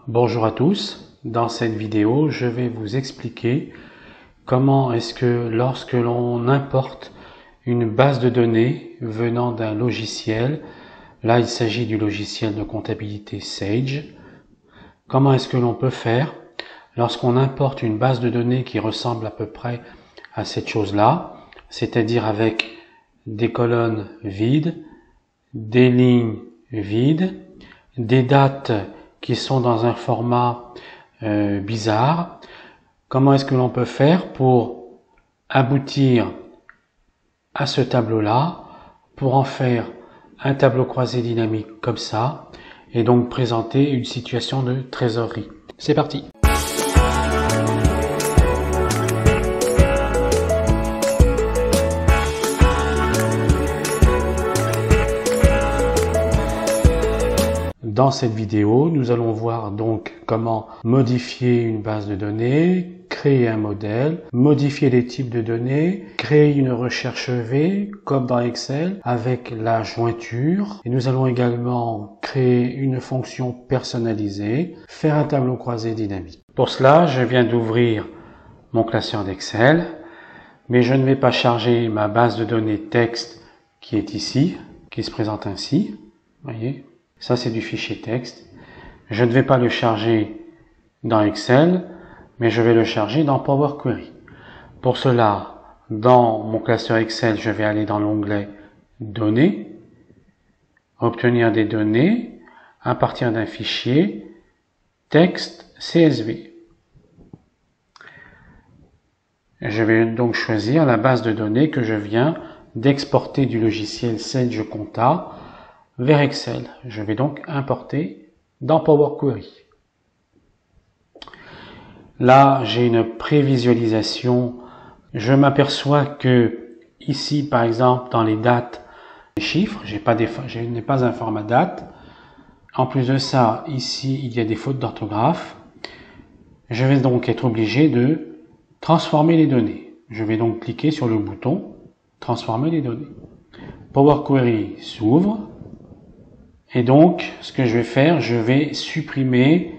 Bonjour à tous, dans cette vidéo je vais vous expliquer comment est-ce que lorsque l'on importe une base de données venant d'un logiciel, là il s'agit du logiciel de comptabilité Sage, comment est-ce que l'on peut faire lorsqu'on importe une base de données qui ressemble à peu près à cette chose-là, c'est-à-dire avec des colonnes vides, des lignes vides, des dates qui sont dans un format bizarre. Comment est-ce que l'on peut faire pour aboutir à ce tableau-là, pour en faire un tableau croisé dynamique comme ça, et donc présenter une situation de trésorerie. C'est parti! Dans cette vidéo, nous allons voir donc comment modifier une base de données, créer un modèle, modifier les types de données, créer une recherche V comme dans Excel avec la jointure. Et nous allons également créer une fonction personnalisée, faire un tableau croisé dynamique. Pour cela, je viens d'ouvrir mon classeur d'Excel, mais je ne vais pas charger ma base de données texte qui est ici, qui se présente ainsi. Voyez ? Ça, c'est du fichier texte. Je ne vais pas le charger dans Excel, mais je vais le charger dans Power Query. Pour cela, dans mon classeur Excel, je vais aller dans l'onglet Données, obtenir des données à partir d'un fichier texte CSV. Je vais donc choisir la base de données que je viens d'exporter du logiciel Sage Compta vers Excel. Je vais donc importer dans Power Query. Là, j'ai une prévisualisation. Je m'aperçois que ici, par exemple, dans les dates, les chiffres, je n'ai pas un format date. En plus de ça, ici, il y a des fautes d'orthographe. Je vais donc être obligé de transformer les données. Je vais donc cliquer sur le bouton Transformer les données. Power Query s'ouvre. Et donc, ce que je vais faire, je vais supprimer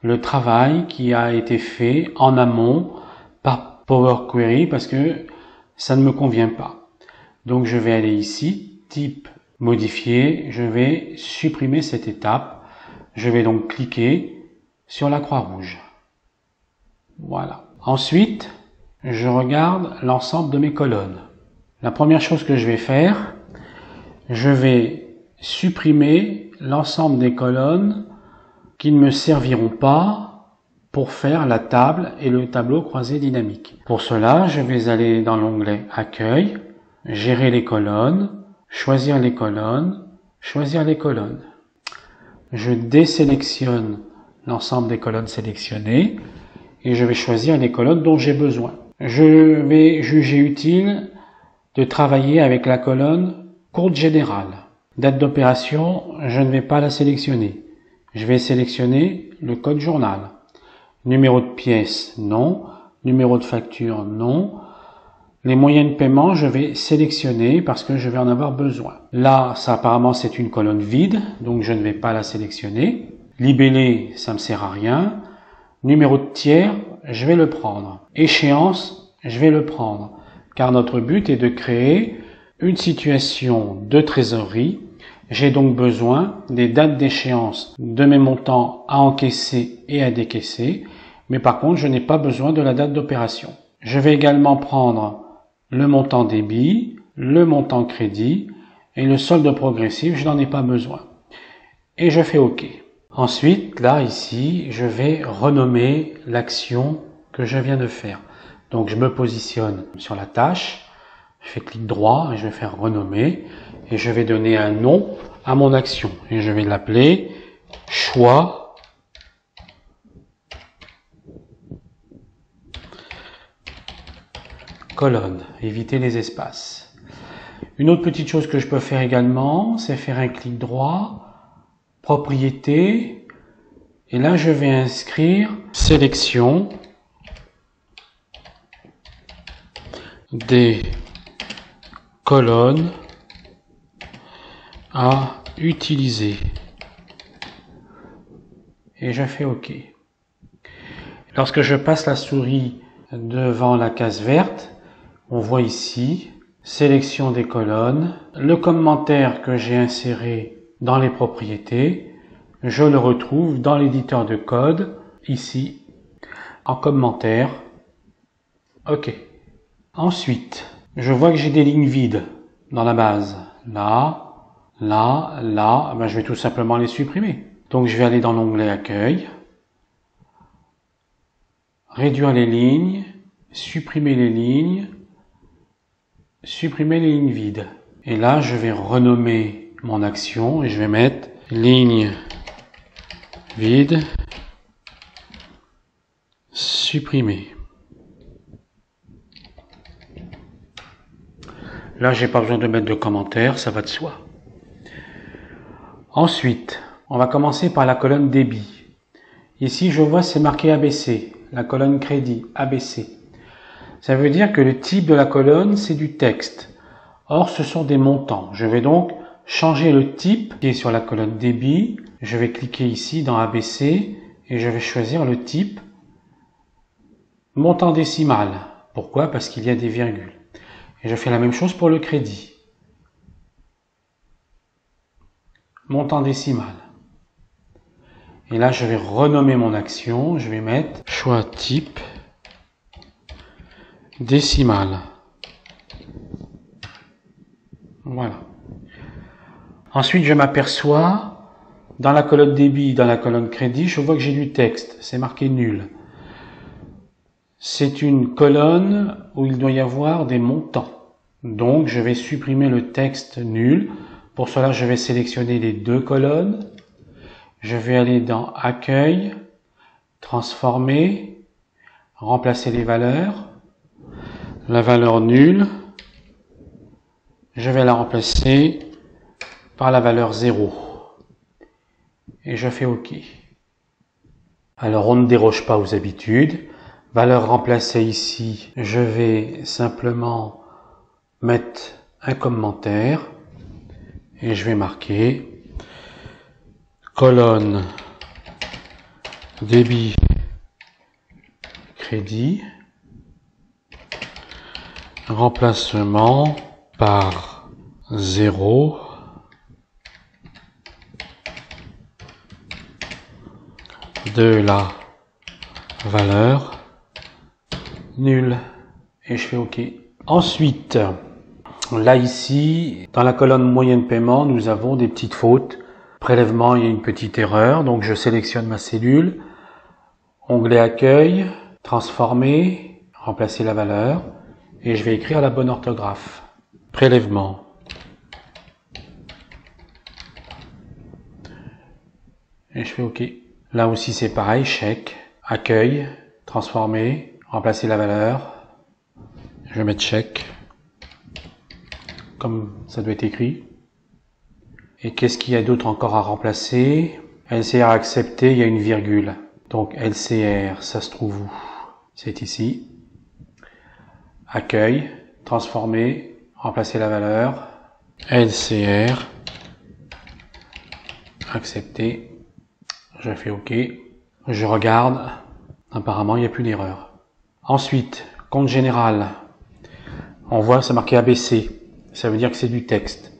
le travail qui a été fait en amont par Power Query parce que ça ne me convient pas. Donc, je vais aller ici, type modifier, je vais supprimer cette étape. Je vais donc cliquer sur la croix rouge. Voilà. Ensuite, je regarde l'ensemble de mes colonnes. La première chose que je vais faire, je vais supprimer l'ensemble des colonnes qui ne me serviront pas pour faire la table et le tableau croisé dynamique. Pour cela, je vais aller dans l'onglet Accueil, Gérer les colonnes, Choisir les colonnes, Choisir les colonnes. Je désélectionne l'ensemble des colonnes sélectionnées et je vais choisir les colonnes dont j'ai besoin. Je vais juger utile de travailler avec la colonne Courte générale. Date d'opération, je ne vais pas la sélectionner. Je vais sélectionner le code journal. Numéro de pièce, non. Numéro de facture, non. Les moyens de paiement, je vais sélectionner parce que je vais en avoir besoin. Là, ça apparemment c'est une colonne vide, donc je ne vais pas la sélectionner. Libellé, ça me sert à rien. Numéro de tiers, je vais le prendre. Échéance, je vais le prendre. Car notre but est de créer une situation de trésorerie. J'ai donc besoin des dates d'échéance de mes montants à encaisser et à décaisser, mais par contre, je n'ai pas besoin de la date d'opération. Je vais également prendre le montant débit, le montant crédit et le solde progressif, je n'en ai pas besoin. Et je fais OK. Ensuite, là, ici, je vais renommer l'action que je viens de faire. Donc, je me positionne sur la tâche. Je fais clic droit et je vais faire renommer et je vais donner un nom à mon action et je vais l'appeler choix colonne, éviter les espaces. Une autre petite chose que je peux faire également, c'est faire un clic droit, propriété, et là je vais inscrire sélection des colonnes à utiliser. et je fais OK. Lorsque je passe la souris devant la case verte, on voit ici sélection des colonnes, le commentaire que j'ai inséré dans les propriétés, je le retrouve dans l'éditeur de code, ici, en commentaire. OK. Ensuite, je vois que j'ai des lignes vides dans la base. Là, là, là, ben, je vais tout simplement les supprimer. Donc je vais aller dans l'onglet Accueil, réduire les lignes, supprimer les lignes, supprimer les lignes vides. Et là, je vais renommer mon action et je vais mettre ligne vide, supprimer. Là, j'ai pas besoin de mettre de commentaires, ça va de soi. Ensuite, on va commencer par la colonne débit. Ici, je vois c'est marqué ABC, la colonne crédit, ABC. Ça veut dire que le type de la colonne, c'est du texte. Or, ce sont des montants. Je vais donc changer le type qui est sur la colonne débit. Je vais cliquer ici dans ABC et je vais choisir le type montant décimal. Pourquoi? Parce qu'il y a des virgules. Et je fais la même chose pour le crédit. Montant décimal. Et là, je vais renommer mon action. Je vais mettre choix type décimal. Voilà. Ensuite, je m'aperçois, dans la colonne débit, dans la colonne crédit, je vois que j'ai du texte. C'est marqué nul. C'est une colonne où il doit y avoir des montants. Donc, je vais supprimer le texte nul. Pour cela, je vais sélectionner les deux colonnes. Je vais aller dans Accueil, Transformer, remplacer les valeurs. La valeur nulle, je vais la remplacer par la valeur 0. Et je fais OK. Alors, on ne déroge pas aux habitudes. Valeur remplacée ici, je vais simplement mettre un commentaire et je vais marquer colonne débit crédit remplacement par 0 de la valeur nulle et je fais OK. Ensuite, là ici, dans la colonne moyenne paiement, nous avons des petites fautes. Prélèvement, il y a une petite erreur, donc je sélectionne ma cellule, onglet accueil, transformer, remplacer la valeur, et je vais écrire la bonne orthographe. Prélèvement. Et je fais OK. Là aussi c'est pareil, chèque, accueil, transformer, remplacer la valeur. Je vais mettre chèque, comme ça doit être écrit. Et qu'est-ce qu'il y a d'autre encore à remplacer? LCR accepté, il y a une virgule. Donc LCR, ça se trouve où? C'est ici. Accueil, transformer, remplacer la valeur. LCR, accepté. Je fais OK. Je regarde. Apparemment, il n'y a plus d'erreur. Ensuite, compte général. On voit, c'est marqué ABC. Ça veut dire que c'est du texte.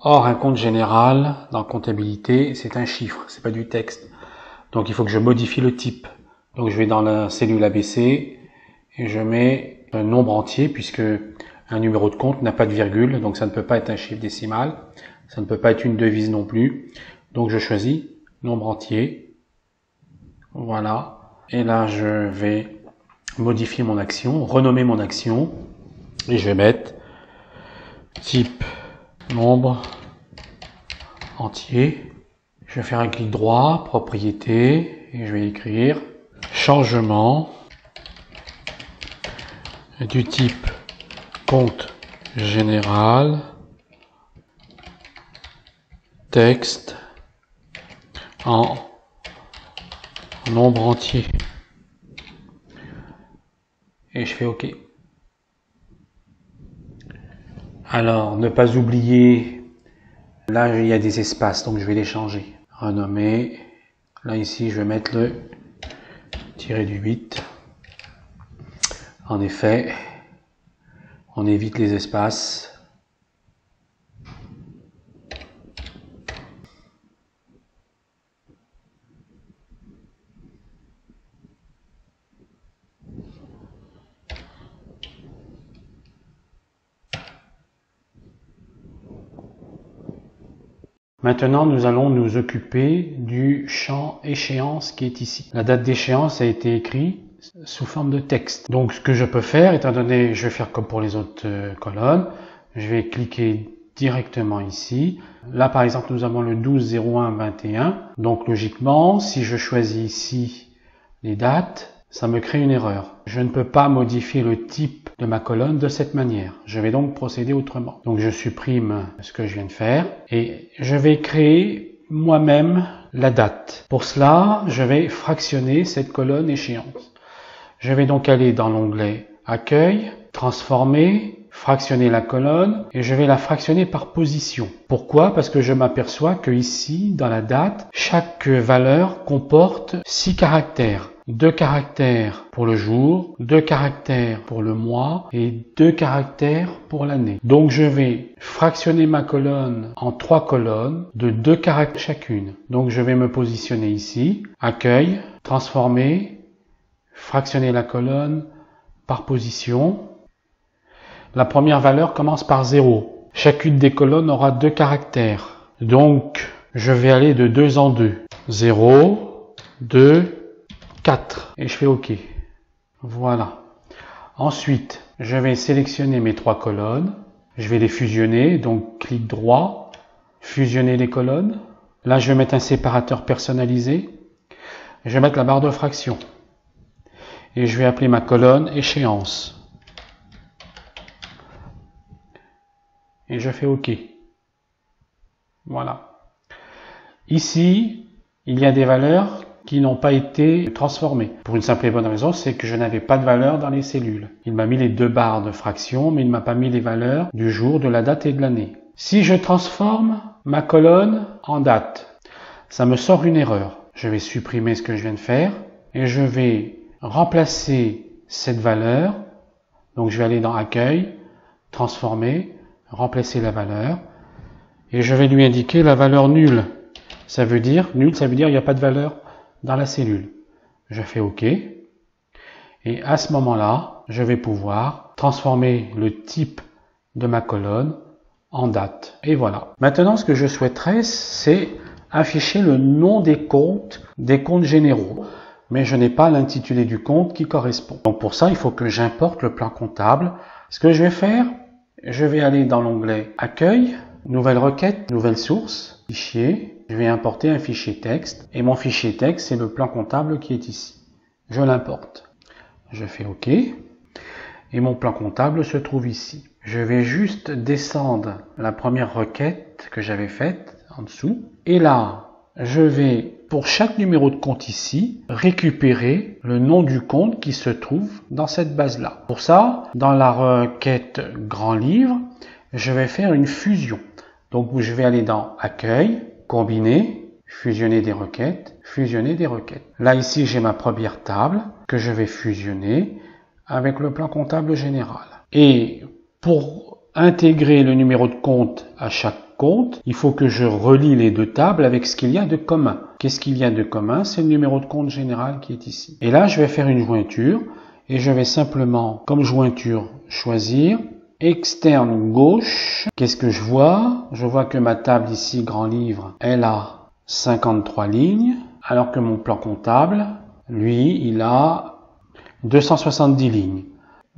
Or, un compte général, dans comptabilité, c'est un chiffre, c'est pas du texte. Donc, il faut que je modifie le type. Donc, je vais dans la cellule ABC et je mets un nombre entier puisque un numéro de compte n'a pas de virgule. Donc, ça ne peut pas être un chiffre décimal. Ça ne peut pas être une devise non plus. Donc, je choisis nombre entier. Voilà. Et là, je vais modifier mon action, renommer mon action. Et je vais mettre type nombre entier. Je vais faire un clic droit, propriété, et je vais écrire changement du type compte général, texte en nombre entier. Et je fais OK. Alors, ne pas oublier, là il y a des espaces, donc je vais les changer. Renommer, Là ici je vais mettre le tiré du 8. En effet, on évite les espaces. Maintenant, nous allons nous occuper du champ échéance qui est ici. La date d'échéance a été écrite sous forme de texte. Donc, ce que je peux faire, étant donné, je vais faire comme pour les autres colonnes, je vais cliquer directement ici. Là, par exemple, nous avons le 12/01/21. Donc, logiquement, si je choisis ici les dates, ça me crée une erreur. Je ne peux pas modifier le type de ma colonne de cette manière. Je vais donc procéder autrement. Donc je supprime ce que je viens de faire et je vais créer moi-même la date. Pour cela, je vais fractionner cette colonne échéance. Je vais donc aller dans l'onglet Accueil, Transformer, fractionner la colonne et je vais la fractionner par position. Pourquoi? Parce que je m'aperçois que ici, dans la date, chaque valeur comporte 6 caractères. 2 caractères pour le jour, 2 caractères pour le mois et 2 caractères pour l'année. Donc je vais fractionner ma colonne en 3 colonnes de 2 caractères chacune. Donc je vais me positionner ici, Accueil, Transformer, fractionner la colonne par position. La première valeur commence par 0. Chacune des colonnes aura 2 caractères. Donc je vais aller de 2 en 2. 0, 2, 4 et je fais OK. Voilà. Ensuite, je vais sélectionner mes 3 colonnes. Je vais les fusionner. Donc, clic droit, fusionner les colonnes. Là, je vais mettre un séparateur personnalisé. Je vais mettre la barre de fraction. Et je vais appeler ma colonne échéance. Et je fais OK. Voilà. Ici, il y a des valeurs qui n'ont pas été transformées. Pour une simple et bonne raison, c'est que je n'avais pas de valeur dans les cellules. Il m'a mis les 2 barres de fraction, mais il ne m'a pas mis les valeurs du jour, de la date et de l'année. Si je transforme ma colonne en date, ça me sort une erreur. Je vais supprimer ce que je viens de faire et je vais remplacer cette valeur. Donc je vais aller dans Accueil, Transformer, remplacer la valeur et je vais lui indiquer la valeur nulle. Ça veut dire, nul, ça veut dire il n'y a pas de valeur dans la cellule. Je fais OK. Et à ce moment-là, je vais pouvoir transformer le type de ma colonne en date. Et voilà. Maintenant, ce que je souhaiterais, c'est afficher le nom des comptes généraux. Mais je n'ai pas l'intitulé du compte qui correspond. Donc pour ça, il faut que j'importe le plan comptable. Ce que je vais faire, je vais aller dans l'onglet Accueil, Nouvelle requête, Nouvelle source, Fichier. Je vais importer un fichier texte et mon fichier texte, c'est le plan comptable qui est ici. Je l'importe. Je fais OK et mon plan comptable se trouve ici. Je vais juste descendre la première requête que j'avais faite en dessous et là, je vais pour chaque numéro de compte ici récupérer le nom du compte qui se trouve dans cette base-là. Pour ça, dans la requête Grand Livre, je vais faire une fusion. Donc je vais aller dans Accueil, Combiner, fusionner des requêtes, fusionner des requêtes. Là ici j'ai ma première table que je vais fusionner avec le plan comptable général. Et pour intégrer le numéro de compte à chaque compte, il faut que je relie les 2 tables avec ce qu'il y a de commun. Qu'est-ce qu'il y a de commun? C'est le numéro de compte général qui est ici. Et là je vais faire une jointure et je vais simplement, comme jointure, choisir externe gauche. Qu'est-ce que je vois? Je vois que ma table ici, Grand Livre, elle a 53 lignes, alors que mon plan comptable, lui, il a 270 lignes.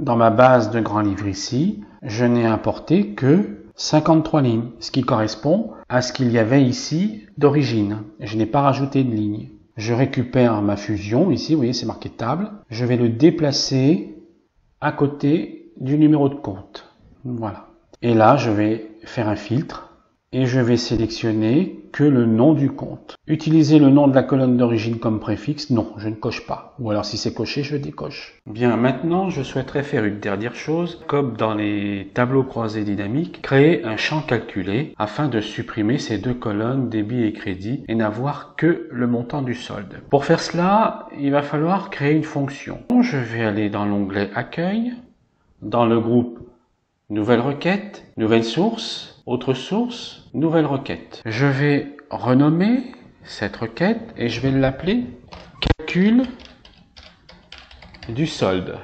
Dans ma base de Grand Livre ici, je n'ai importé que 53 lignes, ce qui correspond à ce qu'il y avait ici d'origine. Je n'ai pas rajouté de lignes. Je récupère ma fusion, ici, vous voyez, c'est marqué table. Je vais le déplacer à côté du numéro de compte. Voilà. Et là, je vais faire un filtre et je vais sélectionner que le nom du compte. Utiliser le nom de la colonne d'origine comme préfixe, non, je ne coche pas. Ou alors si c'est coché, je décoche. Bien, maintenant, je souhaiterais faire une dernière chose. Comme dans les tableaux croisés dynamiques, créer un champ calculé afin de supprimer ces deux colonnes débit et crédit et n'avoir que le montant du solde. Pour faire cela, il va falloir créer une fonction. Je vais aller dans l'onglet Accueil, dans le groupe Nouvelle requête, Nouvelle source, Autre source, Nouvelle requête. Je vais renommer cette requête et je vais l'appeler Calcul du solde.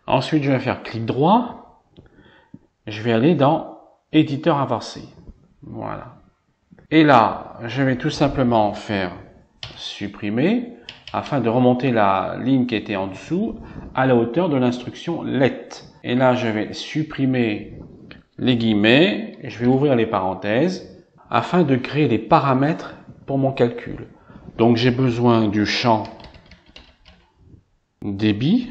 Ensuite, je vais faire clic droit. Je vais aller dans Éditeur avancé. Voilà. Et là, je vais tout simplement faire supprimer afin de remonter la ligne qui était en dessous à la hauteur de l'instruction let. Et là, je vais supprimer les guillemets, je vais ouvrir les parenthèses afin de créer des paramètres pour mon calcul. Donc, j'ai besoin du champ débit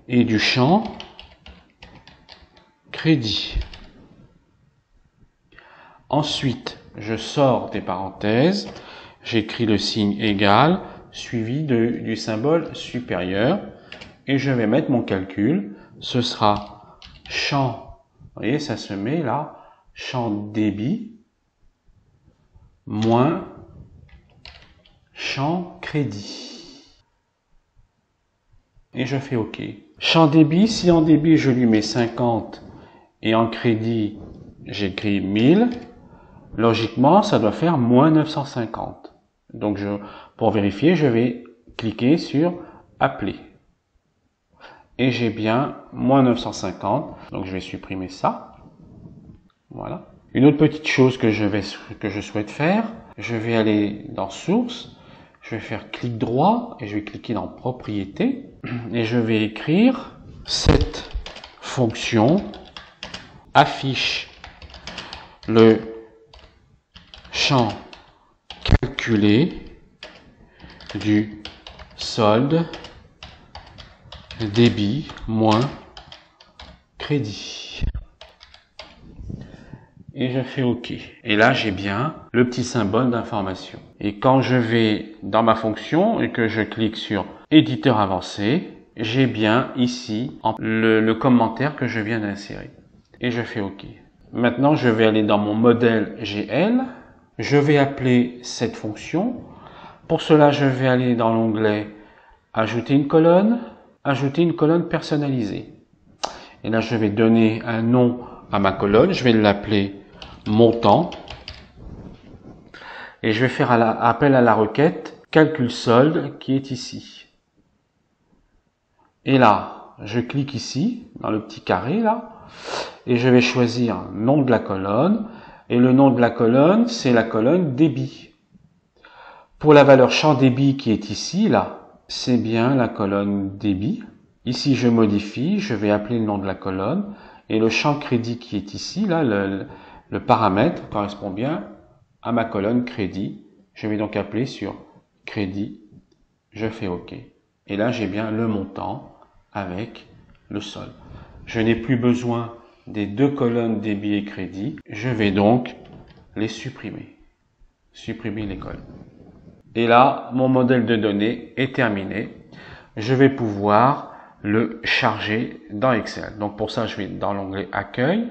et du champ crédit. Ensuite, je sors des parenthèses, j'écris le signe égal suivi du symbole supérieur et je vais mettre mon calcul. Ce sera champ, vous voyez, ça se met là, champ débit moins champ crédit. Et je fais OK. Champ débit, si en débit je lui mets 50 et en crédit j'écris 1000, logiquement ça doit faire moins 950. Donc pour vérifier, je vais cliquer sur Appeler. Et j'ai bien moins 950, donc je vais supprimer ça. Voilà. Une autre petite chose que je souhaite faire, je vais aller dans Source, je vais faire clic droit et je vais cliquer dans Propriétés et je vais écrire cette fonction affiche le champ calculé du solde débit moins crédit. Et je fais OK. Et là, j'ai bien le petit symbole d'information. Et quand je vais dans ma fonction et que je clique sur Éditeur avancé, j'ai bien ici le commentaire que je viens d'insérer. Et je fais OK. Maintenant, je vais aller dans mon modèle GL. Je vais appeler cette fonction. Pour cela, je vais aller dans l'onglet Ajouter une colonne personnalisée. Et là, je vais donner un nom à ma colonne. Je vais l'appeler montant. Et je vais faire appel à la requête calcul solde qui est ici. Et là, je clique ici, dans le petit carré là, et je vais choisir nom de la colonne. Et le nom de la colonne, c'est la colonne débit. Pour la valeur champ débit qui est ici, là, c'est bien la colonne débit. Ici, je modifie, je vais appeler le nom de la colonne. Et le champ crédit qui est ici, là, le paramètre correspond bien à ma colonne crédit. Je vais donc appeler sur crédit. Je fais OK. Et là, j'ai bien le montant avec le solde. Je n'ai plus besoin des deux colonnes débit et crédit. Je vais donc les supprimer. Supprimer les colonnes. Et là, mon modèle de données est terminé. Je vais pouvoir le charger dans Excel. Donc pour ça, je vais dans l'onglet Accueil,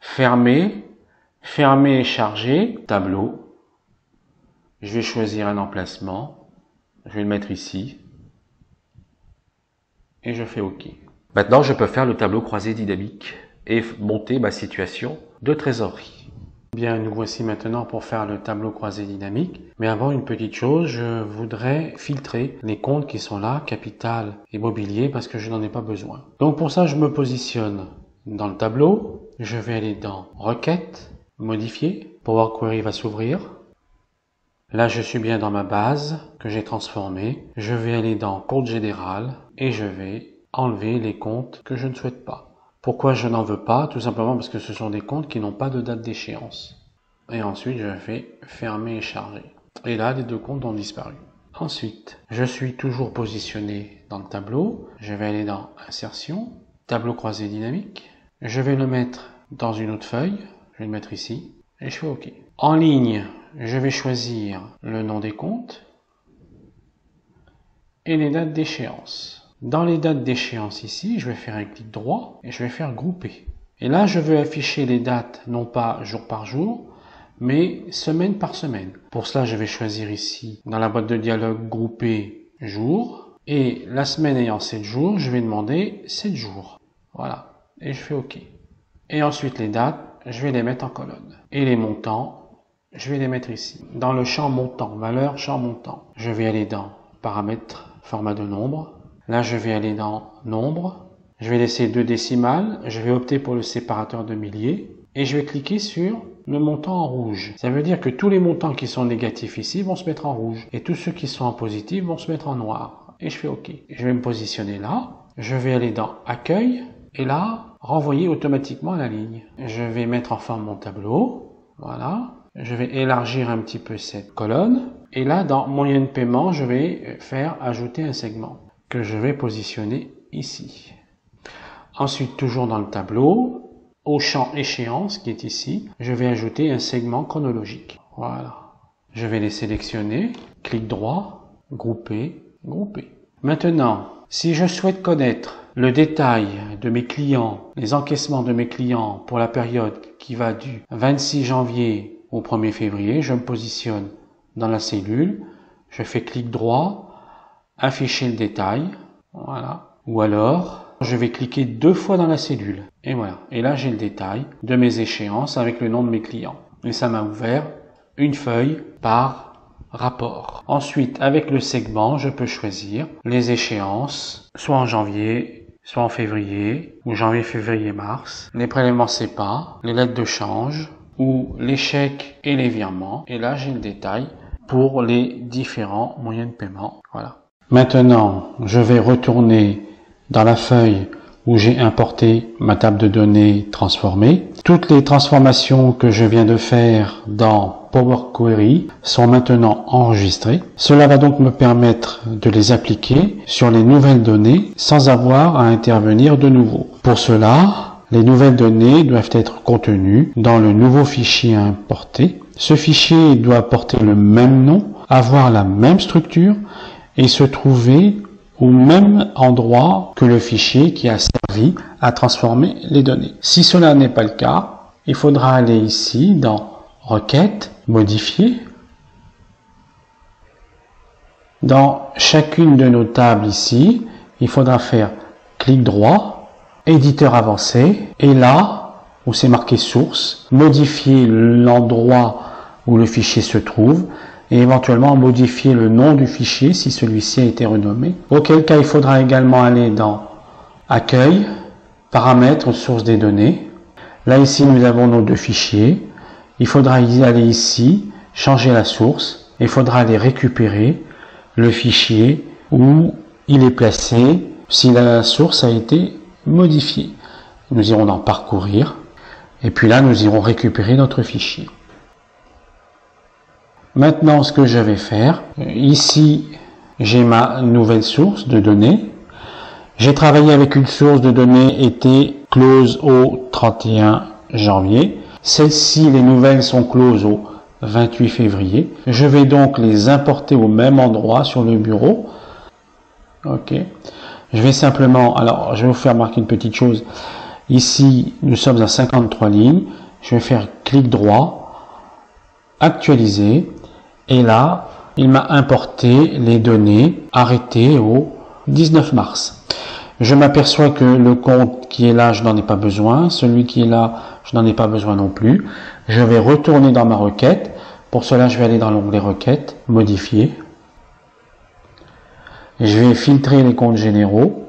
Fermer, Fermer et charger, Tableau. Je vais choisir un emplacement. Je vais le mettre ici. Et je fais OK. Maintenant, je peux faire le tableau croisé dynamique et monter ma situation de trésorerie. Bien, nous voici maintenant pour faire le tableau croisé dynamique. Mais avant, une petite chose, je voudrais filtrer les comptes qui sont là, capital et mobilier, parce que je n'en ai pas besoin. Donc pour ça, je me positionne dans le tableau. Je vais aller dans Requête, Modifier. Power Query va s'ouvrir. Là, je suis bien dans ma base que j'ai transformée. Je vais aller dans Compte général et je vais enlever les comptes que je ne souhaite pas. Pourquoi je n'en veux pas? Tout simplement parce que ce sont des comptes qui n'ont pas de date d'échéance. Et ensuite, je fais fermer et charger. Et là, les deux comptes ont disparu. Ensuite, je suis toujours positionné dans le tableau. Je vais aller dans Insertion, Tableau croisé dynamique. Je vais le mettre dans une autre feuille. Je vais le mettre ici et je fais OK. En ligne, je vais choisir le nom des comptes et les dates d'échéance. Dans les dates d'échéance ici, je vais faire un clic droit et je vais faire grouper. Et là, je veux afficher les dates, non pas jour par jour, mais semaine par semaine. Pour cela, je vais choisir ici, dans la boîte de dialogue, grouper jour. Et la semaine ayant 7 jours, je vais demander 7 jours. Voilà. Et je fais OK. Et ensuite, les dates, je vais les mettre en colonne. Et les montants, je vais les mettre ici. Dans le champ montant, valeur, champ montant. Je vais aller dans paramètres, format de nombre. Là, je vais aller dans nombre. Je vais laisser 2 décimales. Je vais opter pour le séparateur de milliers. Et je vais cliquer sur le montant en rouge. Ça veut dire que tous les montants qui sont négatifs ici vont se mettre en rouge. Et tous ceux qui sont en positif vont se mettre en noir. Et je fais OK. Je vais me positionner là. Je vais aller dans accueil. Et là, renvoyer automatiquement la ligne. Je vais mettre en forme mon tableau. Voilà. Je vais élargir un petit peu cette colonne. Et là, dans moyen de paiement, je vais faire ajouter un segment que je vais positionner ici. Ensuite, toujours dans le tableau, au champ échéance qui est ici, je vais ajouter un segment chronologique. Voilà. Je vais les sélectionner, clic droit, grouper, grouper. Maintenant, si je souhaite connaître le détail de mes clients, les encaissements de mes clients pour la période qui va du 26 janvier au 1er février, je me positionne dans la cellule, je fais clic droit, afficher le détail, voilà. Ou alors, je vais cliquer 2 fois dans la cellule. Et voilà. Et là, j'ai le détail de mes échéances avec le nom de mes clients. Et ça m'a ouvert une feuille par rapport. Ensuite, avec le segment, je peux choisir les échéances, soit en janvier, soit en février, ou janvier, février, mars, les prélèvements CEPA, les lettres de change, ou les chèques et les virements. Et là, j'ai le détail pour les différents moyens de paiement. Voilà. Maintenant, je vais retourner dans la feuille où j'ai importé ma table de données transformée. Toutes les transformations que je viens de faire dans Power Query sont maintenant enregistrées. Cela va donc me permettre de les appliquer sur les nouvelles données sans avoir à intervenir de nouveau. Pour cela, les nouvelles données doivent être contenues dans le nouveau fichier à importer. Ce fichier doit porter le même nom, avoir la même structure et se trouver au même endroit que le fichier qui a servi à transformer les données. Si cela n'est pas le cas, il faudra aller ici dans Requête, Modifier. Dans chacune de nos tables ici, il faudra faire clic droit, Éditeur avancé, et là, où c'est marqué Source, modifier l'endroit où le fichier se trouve, et éventuellement modifier le nom du fichier si celui-ci a été renommé. Auquel cas, il faudra également aller dans Accueil, Paramètres, Source des données. Là, ici, nous avons nos 2 fichiers. Il faudra y aller ici, changer la source. Il faudra aller récupérer le fichier où il est placé si la source a été modifiée. Nous irons dans Parcourir. Et puis là, nous irons récupérer notre fichier. Maintenant, ce que je vais faire, ici, j'ai ma nouvelle source de données. J'ai travaillé avec une source de données été close au 31 janvier. Celles-ci, les nouvelles sont closes au 28 février. Je vais donc les importer au même endroit sur le bureau. OK. Je vais simplement, alors, je vais vous faire marquer une petite chose. Ici, nous sommes à 53 lignes. Je vais faire clic droit, actualiser. Et là, il m'a importé les données arrêtées au 19 mars. Je m'aperçois que le compte qui est là, je n'en ai pas besoin. Celui qui est là, je n'en ai pas besoin non plus. Je vais retourner dans ma requête. Pour cela, je vais aller dans l'onglet Requêtes, Modifier. Je vais filtrer les comptes généraux.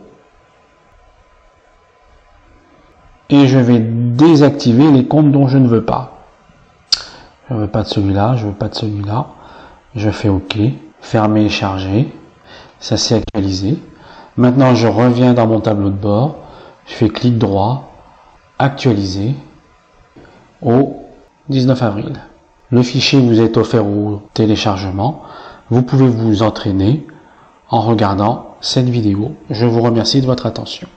Et je vais désactiver les comptes dont je ne veux pas. Je ne veux pas de celui-là, je ne veux pas de celui-là. Je fais OK, fermer et charger, ça s'est actualisé. Maintenant, je reviens dans mon tableau de bord, je fais clic droit, actualiser au 19 avril. Le fichier vous est offert au téléchargement. Vous pouvez vous entraîner en regardant cette vidéo. Je vous remercie de votre attention.